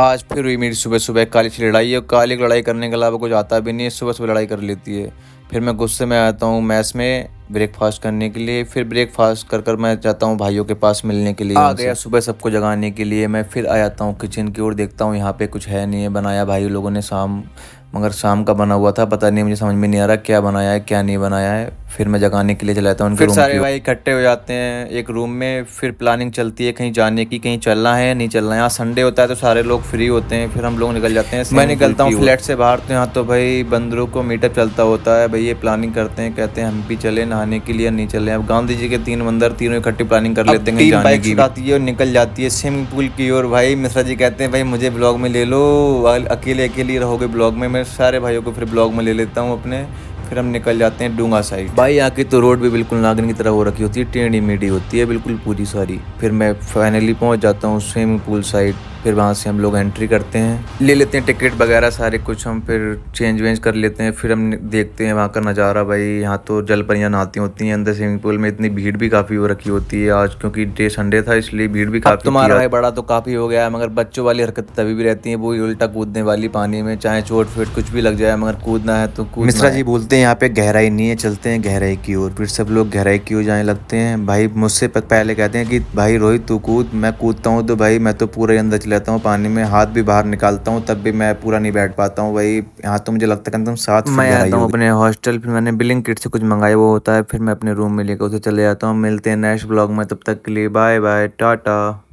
आज फिर हुई मेरी सुबह सुबह काली सी लड़ाई और काली लड़ाई करने के अलावा कुछ आता भी नहीं है, सुबह सुबह लड़ाई कर लेती है। फिर मैं गुस्से में आता हूँ मैस में ब्रेकफास्ट करने के लिए, फिर ब्रेकफास्ट कर मैं जाता हूँ भाइयों के पास मिलने के लिए। आ गया सुबह सबको जगाने के लिए, मैं फिर आ जाता हूँ किचन की ओर, देखता हूँ यहाँ पे कुछ है नहीं है, बनाया भाई लोगों ने मगर शाम का बना हुआ था, पता नहीं, मुझे समझ में नहीं आ रहा क्या बनाया है क्या नहीं बनाया है। फिर मैं जगाने के लिए चला जाता हूँ उनके रूम की ओर। सारे भाई इकट्ठे हो जाते हैं एक रूम में, फिर प्लानिंग चलती है कहीं जाने की, कहीं चलना है नहीं चलना है। यहाँ संडे होता है तो सारे लोग फ्री होते हैं, फिर हम लोग निकल जाते हैं। मैं निकलता हूँ फ्लैट से बाहर, तो यहाँ तो भाई बंदरों को मीटअप चलता होता है भाई, ये प्लानिंग करते हैं, कहते हैं हम भी चले नहाने के लिए, नहीं चले। अब गांधी जी के 3 बंदर, तीनों इकट्ठी प्लानिंग कर लेते हैं कहीं जाने की। उठाती है और निकल जाती है स्विमिंग पूल की ओर। भाई मिश्रा जी कहते हैं भाई मुझे ब्लॉग में ले लो, अकेले अकेले रहोगे ब्लॉग में। मैं सारे भाइयों को फिर ब्लॉग में ले लेता हूँ अपने। फिर हम निकल जाते हैं डूंगा साइड। भाई यहाँ की तो रोड भी बिल्कुल नागिन की तरह हो रखी होती है, टेढ़ी मेढ़ी होती है बिल्कुल पूरी सारी। फिर मैं फाइनली पहुँच जाता हूँ स्विमिंग पूल साइड। फिर वहाँ से हम लोग एंट्री करते हैं, ले लेते हैं टिकट वगैरह सारे कुछ, हम फिर चेंज वेंज कर लेते हैं। फिर हम देखते हैं वहाँ का नज़ारा। भाई यहाँ तो जल परियाँ नहाती होती हैं अंदर स्विमिंग पूल में। इतनी भीड़ भी काफ़ी हो रखी होती है आज, क्योंकि डे संडे था इसलिए भीड़ भी काफ़ी। तुम्हारा भाई बड़ा तो काफ़ी हो गया है, मगर बच्चों वाली हरकत तभी भी रहती है, वो उल्टा कूदने वाली पानी में, चाहे चोट फिट कुछ भी लग जाए, मगर कूदना है तो कूदना। मिश्रा जी बोलते हैं यहाँ पे गहराई नहीं है, चलते हैं गहराई की ओर। फिर सब लोग गहराई की ओर जाने लगते हैं। भाई मुझसे पहले कहते हैं कि भाई रोहित तू कूद। मैं कूदता हूँ तो भाई मैं तो पूरा ही अंदर चलाता हूँ पानी में, हाथ भी बाहर निकालता हूँ तब भी मैं पूरा नहीं बैठ पाता हूँ भाई। यहाँ तो मुझे लगता है कम से कम 7 फीट गहराई होगी। मैं आता हूँ अपने हॉस्टल, फिर मैंने बिलिंग किट से कुछ मंगाया वो होता है, फिर मैं अपने रूम में लेकर उसे चले जाता हूँ। मिलते हैं नेक्स्ट ब्लॉग में, तब तक के लिए बाय बाय टाटा।